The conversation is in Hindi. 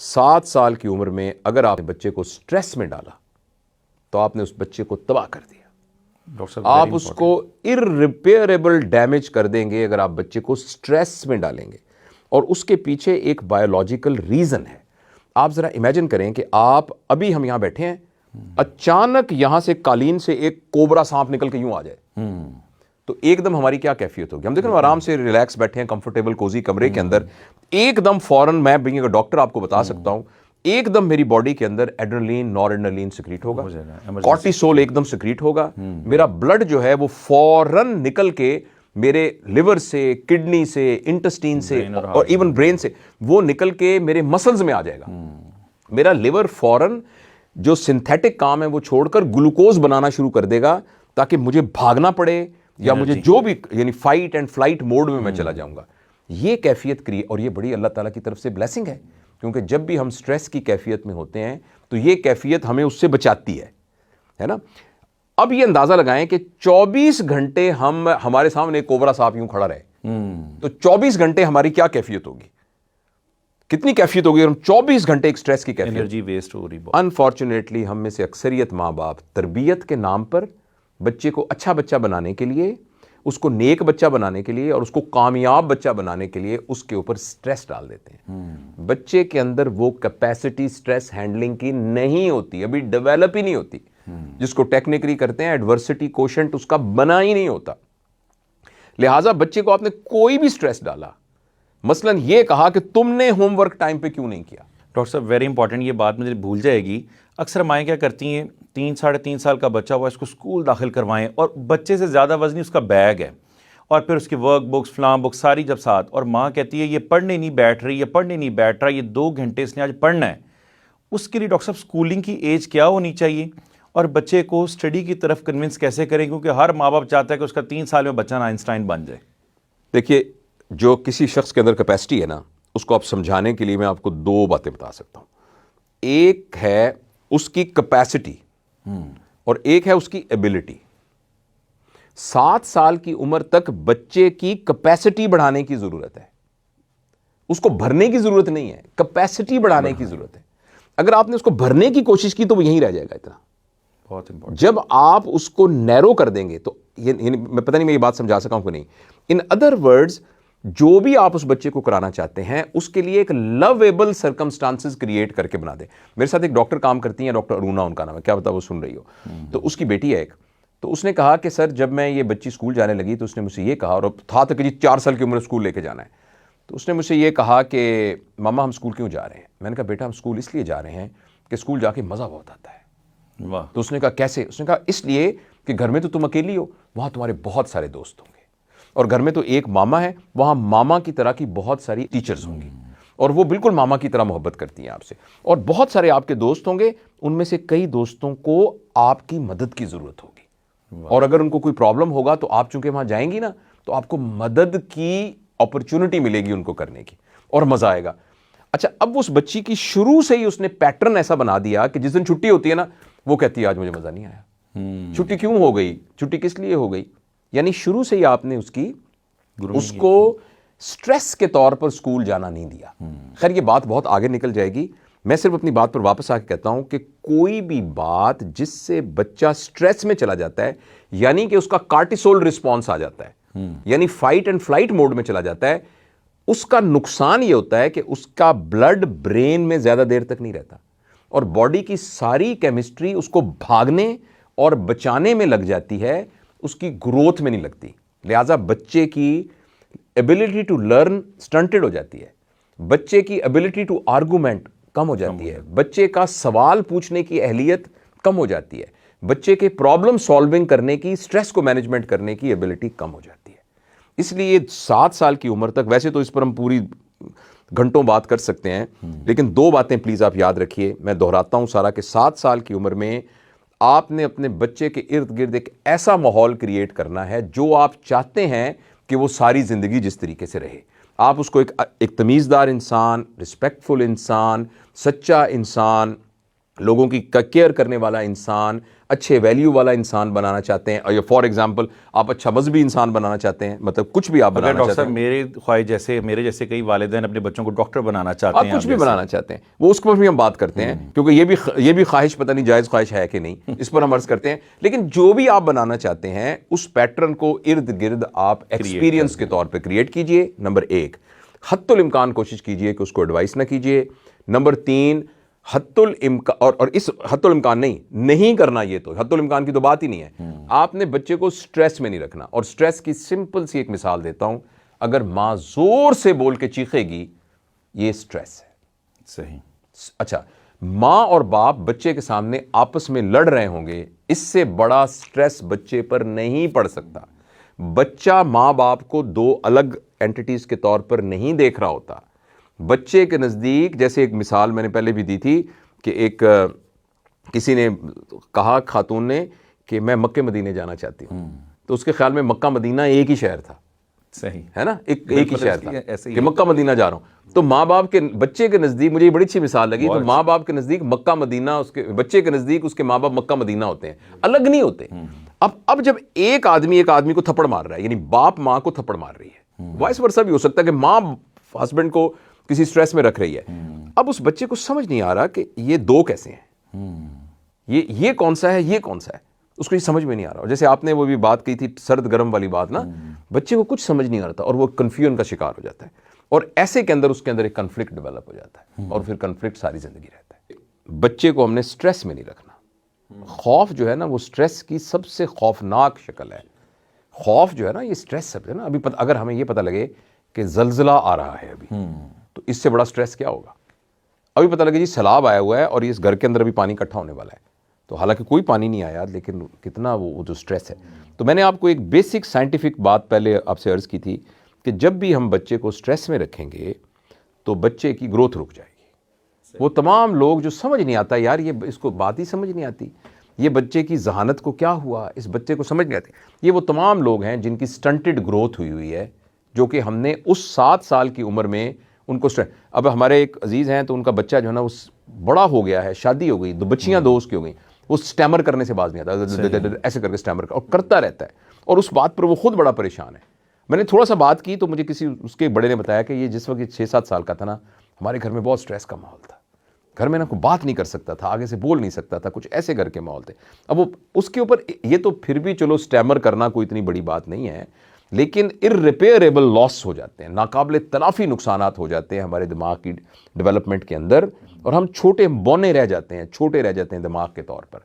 7 साल की उम्र में अगर आपने बच्चे को स्ट्रेस में डाला तो आपने उस बच्चे को तबाह कर दिया। डॉक्टर साहब, आप उसको इररिपेयरेबल डैमेज कर देंगे अगर आप बच्चे को स्ट्रेस में डालेंगे, और उसके पीछे एक बायोलॉजिकल रीजन है। आप जरा इमेजिन करें कि आप अभी हम यहां बैठे हैं, अचानक यहां से कालीन से एक कोबरा सांप निकल के यूं आ जाए तो एकदम हमारी क्या कैफियत होगी। हम देखें आराम से रिलैक्स बैठे हैं कंफर्टेबल कोजी कमरे के अंदर, एकदम फौरन मैं बीइंग अ डॉक्टर आपको बता सकता हूं, एकदम मेरी बॉडी के अंदर एड्रेनलिन नॉरएड्रेनलिन सिक्रीट होगा, कॉर्टिसोल एकदम सिक्रीट होगा, मेरा ब्लड जो है वो फौरन निकल के मेरे लिवर से, किडनी से, इंटेस्टाइन से और इवन ब्रेन से वो निकल के मेरे मसल्स में आ जाएगा। मेरा लिवर फौरन जो सिंथेटिक काम है वो छोड़कर ग्लूकोज बनाना शुरू कर देगा ताकि मुझे भागना पड़े या मुझे जो भी, यानी फाइट एंड फ्लाइट मोड में मैं चला जाऊंगा। ये कैफियत क्रिएट, और ये बड़ी अल्लाह ताला की तरफ से ब्लेसिंग है, क्योंकि जब भी हम स्ट्रेस की कैफियत में होते हैं तो ये कैफियत हमें उससे बचाती है ना। अब ये अंदाजा लगाएं कि 24 घंटे हमारे सामने एक कोबरा सांप यूं खड़ा रहे तो 24 घंटे हमारी क्या कैफियत होगी, कितनी कैफियत होगी। हम 24 घंटे एक स्ट्रेस की कैफियत, एनर्जी वेस्ट हो रही। अनफॉर्चुनेटली हम में से अक्सरियत माँ बाप तरबियत के नाम पर बच्चे को अच्छा बच्चा बनाने के लिए, उसको नेक बच्चा बनाने के लिए और उसको कामयाब बच्चा बनाने के लिए उसके ऊपर स्ट्रेस डाल देते हैं। बच्चे के अंदर वो कैपेसिटी स्ट्रेस हैंडलिंग की नहीं होती, अभी डेवलप ही नहीं होती, जिसको टेक्निकली करते हैं एडवर्सिटी कोशेंट, उसका बना ही नहीं होता। लिहाजा बच्चे को आपने कोई भी स्ट्रेस डाला, मसलन ये कहा कि तुमने होमवर्क टाइम पे क्यों नहीं किया। डॉक्टर साहब, वेरी इंपॉर्टेंट, ये बात मुझे भूल जाएगी। अक्सर माएँ क्या करती हैं, 3-3.5 साल का बच्चा हुआ, इसको स्कूल दाखिल करवाएं और बच्चे से ज़्यादा वजनी उसका बैग है और फिर उसकी वर्क बुक्स, फ्लाम बुक्स सारी जब साथ, और माँ कहती है ये पढ़ने नहीं बैठ रही, ये पढ़ने नहीं बैठ रहा, ये 2 घंटे इसने आज पढ़ना है। उसके लिए डॉक्टर साहब स्कूलिंग की एज क्या होनी चाहिए और बच्चे को स्टडी की तरफ कन्विंस कैसे करें, क्योंकि हर माँ बाप चाहता है कि उसका 3 साल में बच्चा आइंस्टाइन बन जाए। देखिए, जो किसी शख्स के अंदर कैपेसिटी है ना, उसको आप समझाने के लिए मैं आपको 2 बातें बता सकता हूँ। एक है उसकी कैपेसिटी और एक है उसकी एबिलिटी। 7 साल की उम्र तक बच्चे की कैपेसिटी बढ़ाने की जरूरत है, उसको भरने की जरूरत नहीं है, कैपेसिटी बढ़ाने की जरूरत है। अगर आपने उसको भरने की कोशिश की तो वो यहीं रह जाएगा। इतना बहुत इंपॉर्टेंट। जब आप उसको नैरो कर देंगे तो मैं पता नहीं मैं ये बात समझा सका हूं कि नहीं। इन अदर वर्ड्स, जो भी आप उस बच्चे को कराना चाहते हैं उसके लिए एक लवेबल सर्कमस्टांसेस क्रिएट करके बना दे। मेरे साथ एक डॉक्टर काम करती हैं, डॉक्टर अरुणा उनका नाम है, क्या पता वो सुन रही हो। तो उसकी बेटी है एक, तो उसने कहा कि सर जब मैं ये बच्ची स्कूल जाने लगी तो उसने मुझसे ये कहा, और था तो कि जी 4 साल की उम्र स्कूल लेके जाना है, तो उसने मुझसे ये कहा कि मामा हम स्कूल क्यों जा रहे हैं। मैंने कहा बेटा हम स्कूल इसलिए जा रहे हैं कि स्कूल जाके मज़ा बहुत आता है। वाह। तो उसने कहा कैसे। उसने कहा इसलिए कि घर में तो तुम अकेली हो, वहाँ तुम्हारे बहुत सारे दोस्त होंगे, और घर में तो एक मामा है, वहाँ मामा की तरह की बहुत सारी टीचर्स होंगी और वो बिल्कुल मामा की तरह मोहब्बत करती हैं आपसे, और बहुत सारे आपके दोस्त होंगे, उनमें से कई दोस्तों को आपकी मदद की ज़रूरत होगी, और अगर उनको कोई प्रॉब्लम होगा तो आप चूंकि वहाँ जाएंगी ना तो आपको मदद की अपॉर्चुनिटी मिलेगी उनको करने की, और मज़ा आएगा। अच्छा, अब उस बच्ची की शुरू से ही उसने पैटर्न ऐसा बना दिया कि जिस दिन छुट्टी होती है ना वो कहती है आज मुझे मज़ा नहीं आया। छुट्टी क्यों हो गई, छुट्टी किस लिए हो गई, यानी शुरू से ही आपने उसको स्ट्रेस के तौर पर स्कूल जाना नहीं दिया। खैर ये बात बहुत आगे निकल जाएगी, मैं सिर्फ अपनी बात पर वापस आके कहता हूं कि कोई भी बात जिससे बच्चा स्ट्रेस में चला जाता है, यानी कि उसका कार्टिसोल रिस्पॉन्स आ जाता है, यानी फाइट एंड फ्लाइट मोड में चला जाता है, उसका नुकसान ये होता है कि उसका ब्लड ब्रेन में ज्यादा देर तक नहीं रहता और बॉडी की सारी केमिस्ट्री उसको भागने और बचाने में लग जाती है, उसकी ग्रोथ में नहीं लगती। लिहाजा बच्चे की एबिलिटी टू लर्न स्टंटेड हो जाती है, बच्चे की एबिलिटी टू आर्गूमेंट कम हो जाती है, बच्चे का सवाल पूछने की अहलियत कम हो जाती है, बच्चे के प्रॉब्लम सॉल्विंग करने की, स्ट्रेस को मैनेजमेंट करने की एबिलिटी कम हो जाती है। इसलिए 7 साल की उम्र तक, वैसे तो इस पर हम पूरी घंटों बात कर सकते हैं, लेकिन 2 बातें प्लीज आप याद रखिए, मैं दोहराता हूं सारा, कि 7 साल की उम्र में आपने अपने बच्चे के इर्द गिर्द एक ऐसा माहौल क्रिएट करना है जो आप चाहते हैं कि वो सारी जिंदगी जिस तरीके से रहे। आप उसको एक तमीज़दार इंसान, रिस्पेक्टफुल इंसान, सच्चा इंसान, लोगों की केयर करने वाला इंसान, अच्छे वैल्यू वाला इंसान बनाना चाहते हैं, और फॉर एग्जांपल आप अच्छा मजहबी इंसान बनाना चाहते हैं, मतलब कुछ भी आप अगर बनाना डॉक्टर चाहते साहब हैं, मेरे जैसे कई वालिदैन अपने बच्चों को डॉक्टर बनाना चाहते आप हैं, कुछ भी बनाना चाहते हैं, वो उस पर भी हम बात करते हैं, क्योंकि ये भी ख्वाहिश पता नहीं जायज़ ख्वाहिश है कि नहीं, इस पर हम अर्ज करते हैं। लेकिन जो भी आप बनाना चाहते हैं उस पैटर्न को इर्द गिर्द आप एक्सपीरियंस के तौर पर क्रिएट कीजिए। नंबर 1, हत्तुल इम्कान कोशिश कीजिए कि उसको एडवाइस ना कीजिए। नंबर 3, हत्तुल इम्कान, और इस हत्तुल इम्कान नहीं करना, ये तो हत्तुल इम्कान की तो बात ही नहीं है। आपने बच्चे को स्ट्रेस में नहीं रखना, और स्ट्रेस की सिंपल सी एक मिसाल देता हूं, अगर मां जोर से बोल के चीखेगी, ये स्ट्रेस है। सही। अच्छा, मां और बाप बच्चे के सामने आपस में लड़ रहे होंगे, इससे बड़ा स्ट्रेस बच्चे पर नहीं पड़ सकता। बच्चा मां बाप को दो अलग एंटिटीज के तौर पर नहीं देख रहा होता। बच्चे के नज़दीक, जैसे एक मिसाल मैंने पहले भी दी थी कि एक किसी ने कहा, खातून ने, कि मैं मक्के मदीने जाना चाहती हूँ, तो उसके ख्याल में मक्का मदीना एक ही शहर था। सही है ना, एक ही शहर था ऐसे ही कि मक्का मदीना जा रहा हूँ। तो माँ बाप के बच्चे के नज़दीक, मुझे ये बड़ी अच्छी मिसाल लगी, तो माँ बाप के नज़दीक मक्का मदीना, उसके बच्चे के नज़दीक उसके माँ बाप मक्का मदीना होते हैं, अलग नहीं होते। अब जब एक आदमी को थप्पड़ मार रहा है, यानी बाप माँ को थप्पड़ मार रही है, वाइस वर्सा भी हो सकता है कि माँ हस्बैंड को किसी स्ट्रेस में रख रही है। अब उस बच्चे को समझ नहीं आ रहा कि ये दो कैसे हैं, ये कौन सा है, ये कौन सा है, उसको ये समझ में नहीं आ रहा। जैसे आपने वो भी बात की थी सर्द गर्म वाली बात ना, बच्चे को कुछ समझ नहीं आ रहा था और वो कन्फ्यूजन का शिकार हो जाता है, और ऐसे के अंदर उसके अंदर एक कन्फ्लिक्ट डेवलप हो जाता है, और फिर कन्फ्लिक्ट सारी जिंदगी रहता है। बच्चे को हमने स्ट्रेस में नहीं रखना। खौफ जो है ना, वो स्ट्रेस की सबसे खौफनाक शक्ल है। खौफ जो है ना, ये स्ट्रेस सब है ना। अभी अगर हमें ये पता लगे कि जलजिला आ रहा है अभी, तो इससे बड़ा स्ट्रेस क्या होगा। अभी पता लगे जी सैलाब आया हुआ है और इस घर के अंदर अभी पानी इकट्ठा होने वाला है, तो हालांकि कोई पानी नहीं आया, लेकिन कितना वो जो स्ट्रेस है। तो मैंने आपको एक बेसिक साइंटिफिक बात पहले आपसे अर्ज़ की थी कि जब भी हम बच्चे को स्ट्रेस में रखेंगे तो बच्चे की ग्रोथ रुक जाएगी। वो तमाम लोग जो समझ नहीं आता, यार ये इसको बात ही समझ नहीं आती, ये बच्चे की जहानत को क्या हुआ, इस बच्चे को समझ नहीं आती, ये वो तमाम लोग हैं जिनकी स्टंटेड ग्रोथ हुई है, जो कि हमने उस 7 साल की उम्र में उनको अब हमारे एक अजीज़ हैं, तो उनका बच्चा जो है ना उस बड़ा हो गया है, शादी हो गई, 2 बच्चियां 2 उसकी हो गई, वो स्टैमर करने से बाज नहीं आता, ऐसे करके स्टैमर और करता रहता है, और उस बात पर वो खुद बड़ा परेशान है। मैंने थोड़ा सा बात की तो मुझे किसी उसके बड़े ने बताया कि ये जिस वक्त 6-7 साल का था ना, हमारे घर में बहुत स्ट्रेस का माहौल था, घर में ना कोई बात नहीं कर सकता था, आगे से बोल नहीं सकता था, कुछ ऐसे घर के माहौल थे। अब वो उसके ऊपर ये तो फिर भी चलो स्टैमर करना कोई इतनी बड़ी बात नहीं है, लेकिन इररिपेयरेबल लॉस हो जाते हैं, नाकाबिले तलाफी नुकसानात हो जाते हैं हमारे दिमाग की डेवलपमेंट के अंदर, और हम छोटे बौने रह जाते हैं, छोटे रह जाते हैं दिमाग के तौर पर।